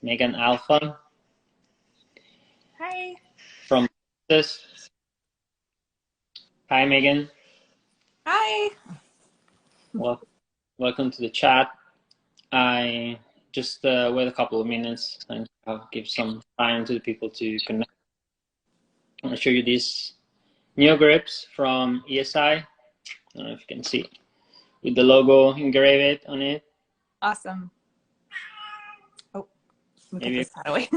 Megan Alpha Hi. from Texas. Hi, Megan. Hi. Well, welcome to the chat. I just wait a couple of minutes and I'll give some time to the people to connect. I'm going to show you these new grips from ESI. I don't know if you can see with the logo engraved on it. Awesome. Oh, let me put Maybe. this hat away.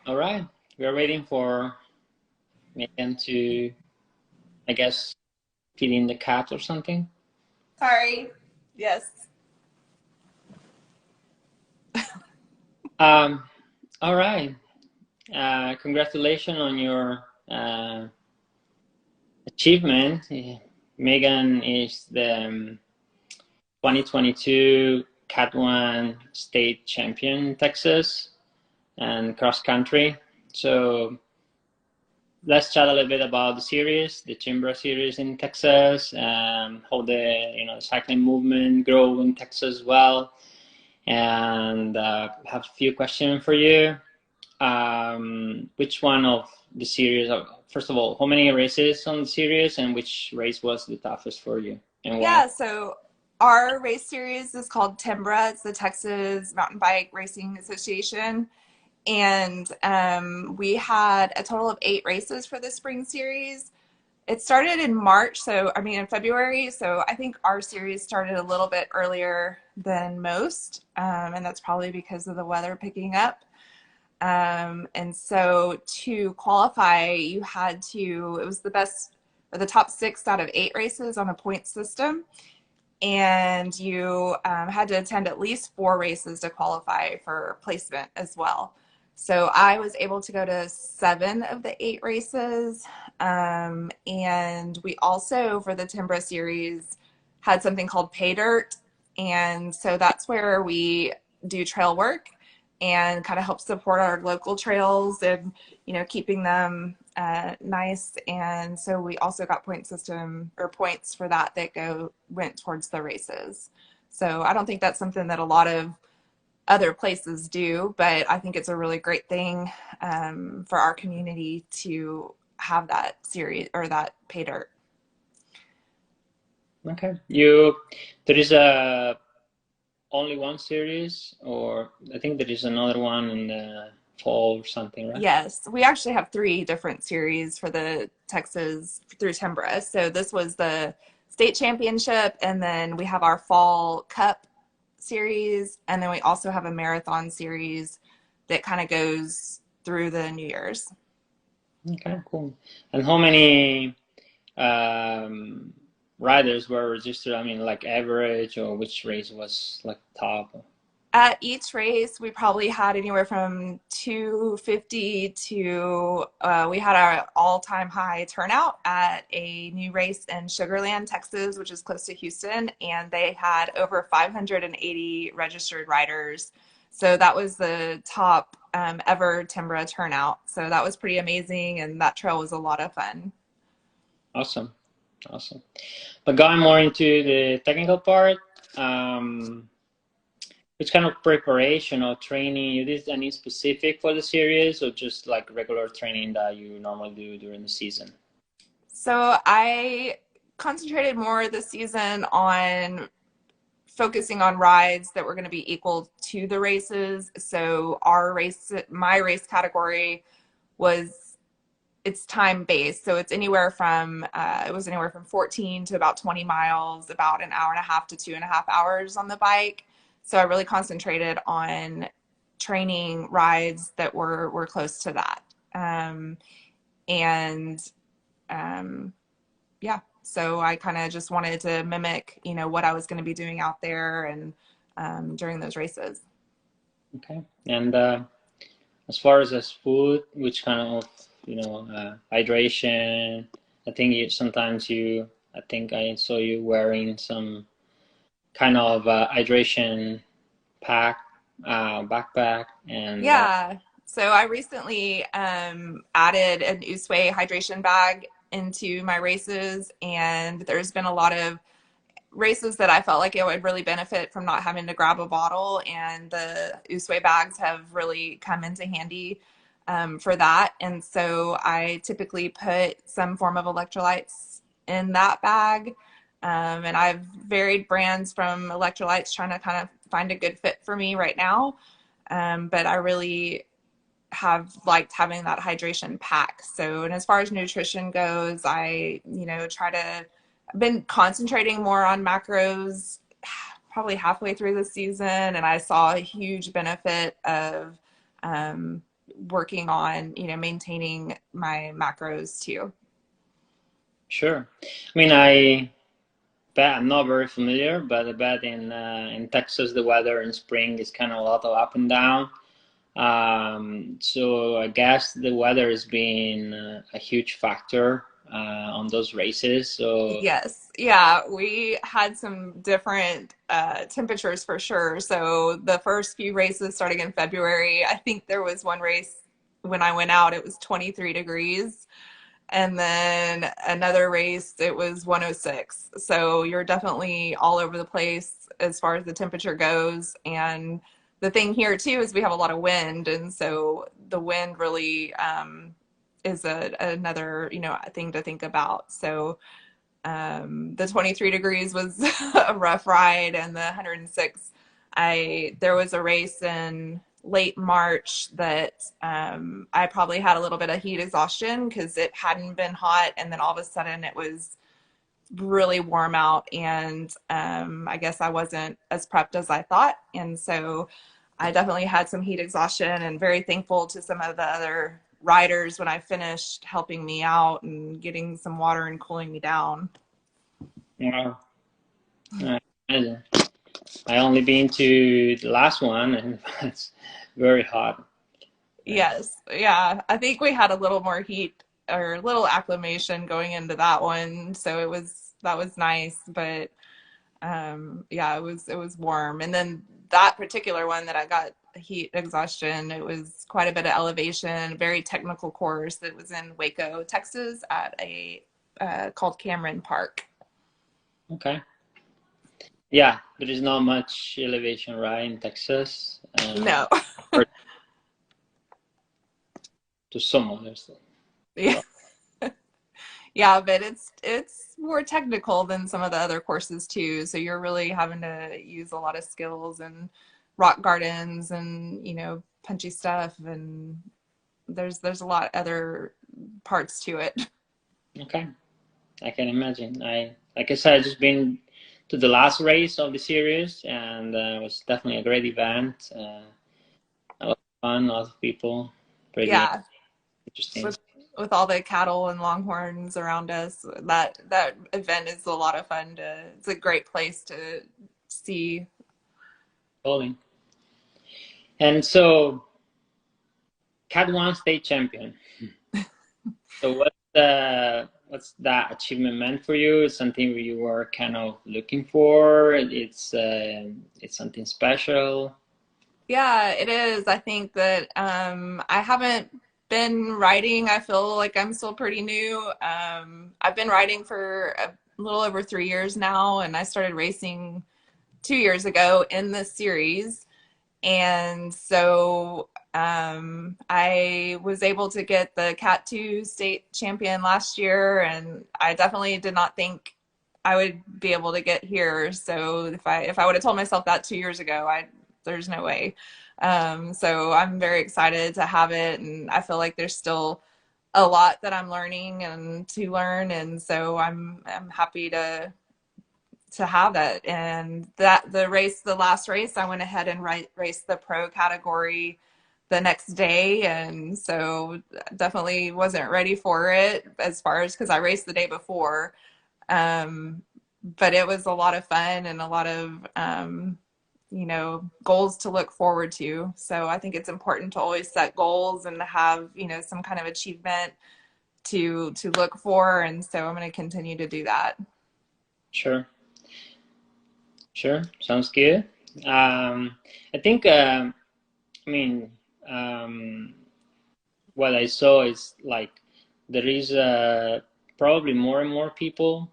All right. We are waiting for Megan to, I guess, feed in the cat or something. Sorry. Yes. All right. Congratulations on your achievement. Megan is the 2022 CAT1 state champion in Texas and cross country. So let's chat a little bit about the series, the Chimbra series in Texas, how the cycling movement grow in Texas as well. And have a few questions for you. Which one of the series, first of all, how many races on the series and which race was the toughest for you and why? Yeah, so our race series is called Timbra. It's the Texas Mountain Bike Racing Association. And we had a total of 8 races for the spring series. It started in March, in February. So I think our series started a little bit earlier than most. And that's probably because of the weather picking up. And so to qualify, you had to, it was the best, or the top 6 out of 8 races on a point system. And you had to attend at least 4 races to qualify for placement as well. So I was able to go to 7 of the 8 races. And we also, for the Timbra series, had something called pay dirt. And so that's where we do trail work and kind of help support our local trails and, keeping them nice. And so we also got point system or points for that went towards the races. So I don't think that's something that a lot of other places do, but I think it's a really great thing for our community to have that series or that pay dirt. Okay. There is only one series, or I think there is another one in the fall or something, right? Yes, we actually have 3 different series for the Texas through Timbra. So this was the state championship, and then we have our fall cup series, and then we also have a marathon series that kind of goes through the New Year's. Okay, cool. And how many um, riders were registered? I mean, like average, or which race was like top? At each race, we probably had anywhere from 250 to we had our all-time high turnout at a new race in Sugarland, Texas, which is close to Houston, and they had over 580 registered riders. So that was the top ever Timbra turnout. So that was pretty amazing, and that trail was a lot of fun. Awesome, awesome. But going more into the technical part, which kind of preparation or training you did any specific for the series, or just like regular training that you normally do during the season? So I concentrated more this season on focusing on rides that were going to be equal to the races. So my race category was it's time based. So it's anywhere from it was anywhere from 14 to about 20 miles, about an hour and a half to 2.5 hours on the bike. So I really concentrated on training rides that were close to that. And yeah, so I kind of just wanted to mimic, what I was going to be doing out there and during those races. Okay. And as far as food, which kind of hydration, I think I think I saw you wearing some kind of hydration pack, backpack, and Yeah. So I recently added an Usway hydration bag into my races, and there's been a lot of races that I felt like it would really benefit from not having to grab a bottle, and the Usway bags have really come into handy for that. And so I typically put some form of electrolytes in that bag. And I've varied brands from electrolytes, trying to kind of find a good fit for me right now. But I really have liked having that hydration pack. So, and as far as nutrition goes, I, I've been concentrating more on macros probably halfway through the season, and I saw a huge benefit of um, working on, maintaining my macros too. Sure. I mean, I bet I'm not very familiar, but I bet in Texas the weather in spring is kind of a lot of up and down. So I guess the weather has been a huge factor on those races. So Yes. Yeah, we had some different temperatures for sure. So the first few races starting in February, I think there was one race when I went out, it was 23 degrees. And then another race, it was 106. So you're definitely all over the place as far as the temperature goes. And the thing here too is we have a lot of wind, and so the wind really is another thing to think about. So the 23 degrees was a rough ride, and the 106, there was a race in late March that I probably had a little bit of heat exhaustion because it hadn't been hot, and then all of a sudden it was really warm out, and I guess I wasn't as prepped as I thought, and so I definitely had some heat exhaustion, and very thankful to some of the other riders when I finished helping me out and getting some water and cooling me down. wow, I imagine. I only been to the last one, and it's very hot. Yes, yeah. I think we had a little more heat or a little acclimation going into that one, so that was nice. But yeah, it was warm. And then that particular one that I got heat exhaustion, it was quite a bit of elevation, very technical course that was in Waco, Texas, at a called Cameron Park. Okay. Yeah, there is not much elevation, right, in Texas, No. or to some others. Yeah. Yeah, but it's more technical than some of the other courses too. So you're really having to use a lot of skills and rock gardens and punchy stuff, and there's a lot other parts to it. Okay, I can imagine. Like I said, I just been to the last race of the series, and it was definitely a great event. A lot of fun, a lot of people, pretty Yeah, interesting. with all the cattle and longhorns around us, that event is a lot of fun to. It's a great place to see. Bowling. And so, CAT1 state champion. So what's that achievement meant for you? It's something you were kind of looking for. It's something special. Yeah, it is. I think that I haven't been writing. I feel like I'm still pretty new. I've been writing for a little over 3 years now, and I started racing 2 years ago in this series. And so I was able to get the CAT2 state champion last year, and I definitely did not think I would be able to get here. So if I would have told myself that 2 years ago, there's no way. So I'm very excited to have it, and I feel like there's still a lot that I'm learning and to learn, and so I'm happy to have it. And that the last race, I went ahead and raced the pro category the next day, and so definitely wasn't ready for it as far as because I raced the day before. Um, but it was a lot of fun and a lot of goals to look forward to. So I think it's important to always set goals and to have some kind of achievement to look for, and so I'm going to continue to do that. Sure, sure, sounds good. I think I mean what I saw is like there is probably more and more people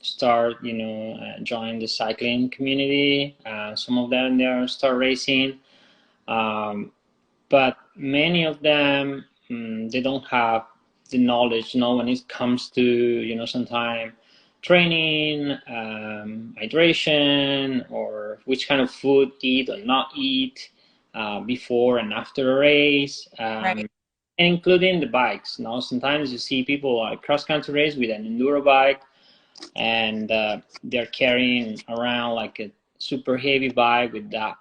start, join the cycling community. Some of them they are start racing, but many of them they don't have the knowledge, when it comes to sometimes training, hydration, or which kind of food eat or not eat before and after a race, Right. including the bikes. Sometimes you see people at cross country race with an enduro bike, and they're carrying around like a super heavy bike with that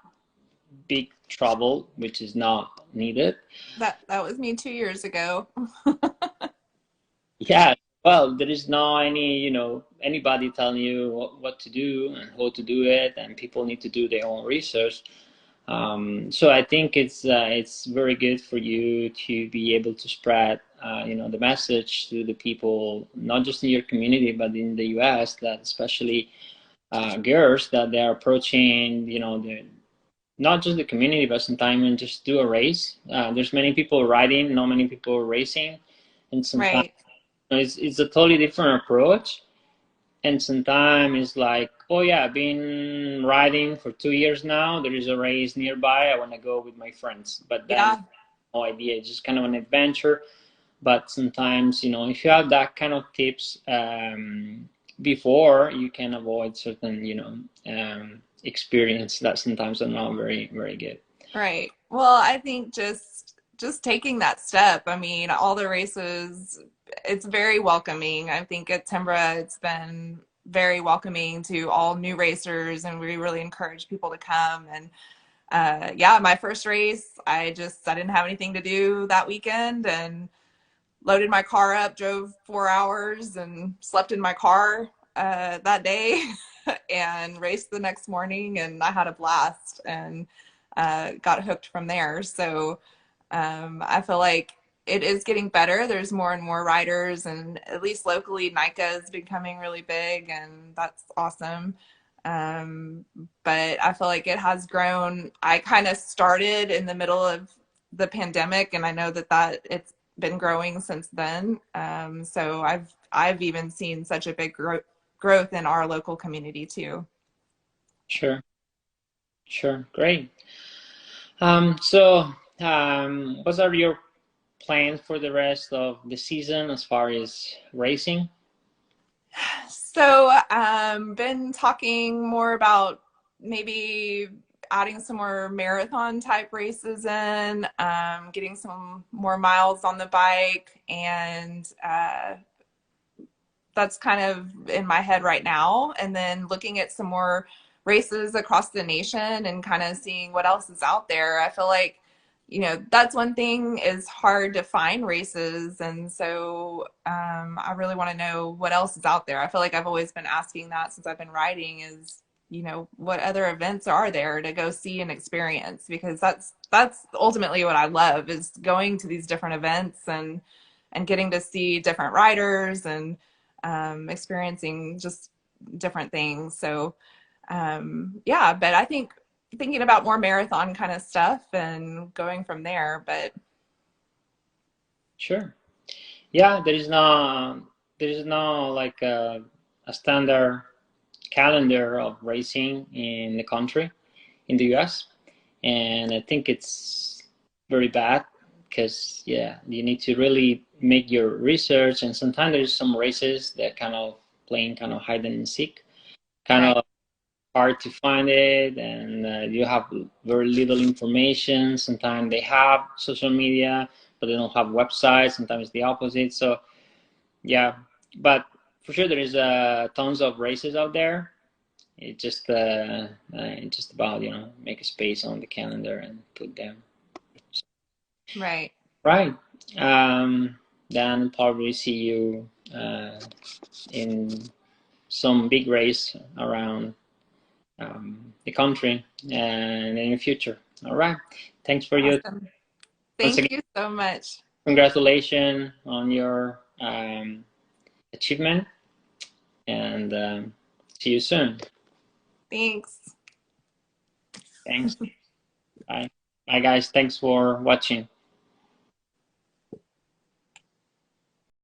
big trouble, which is not needed. That was me 2 years ago. Yeah, well, there is no anybody telling you what to do and how to do it, and people need to do their own research. So I think it's very good for you to be able to spread the message to the people, not just in your community but in the U.S., that especially girls, that they are approaching not just the community but sometimes just do a race. There's many people riding, not many people racing, and sometimes Right. it's a totally different approach. And sometimes it's like, oh yeah, I've been riding for 2 years now. There is a race nearby. I want to go with my friends. But then Yeah. no idea. It's just kind of an adventure. But sometimes, if you have that kind of tips before, you can avoid certain, experience that sometimes are not very, very good. Right. Well, I think just taking that step. I mean, all the races, it's very welcoming. I think at Timbra, it's been very welcoming to all new racers, and we really encourage people to come. And yeah, my first race, I didn't have anything to do that weekend, and loaded my car up, drove 4 hours, and slept in my car that day, and raced the next morning, and I had a blast and got hooked from there. So I feel like it is getting better. There's more and more riders, and at least locally, NICA is becoming really big, and that's awesome. Um, but I feel like it has grown. I kind of started in the middle of the pandemic, and I know that it's been growing since then. So I've even seen such a big growth in our local community too. Sure, sure, great. So, what are your plans for the rest of the season as far as racing? So, been talking more about maybe adding some more marathon type races in, getting some more miles on the bike, and that's kind of in my head right now. And then looking at some more races across the nation and kind of seeing what else is out there. I feel like, that's one thing, is hard to find races. And so I really want to know what else is out there. I feel like I've always been asking that since I've been riding, is, what other events are there to go see and experience? Because that's ultimately what I love, is going to these different events and getting to see different riders and experiencing just different things. So, yeah, but I think thinking about more marathon kind of stuff and going from there. But Sure. Yeah, there is no like a standard calendar of racing in the country, in the US, and I think it's very bad because yeah, you need to really make your research, and sometimes there's some races that kind of playing kind of hide and seek, kind right, of hard to find it, and you have very little information. Sometimes they have social media, but they don't have websites. Sometimes the opposite. So yeah, but for sure there is tons of races out there. It's just about make a space on the calendar and put them. right. Right. Um, then probably see you in some big race around the country and in the future. All right. Thanks for your Awesome. once Thank again. you so much. Congratulations on your achievement, and see you soon. Thanks. Thanks. Bye. Bye, guys. Thanks for watching.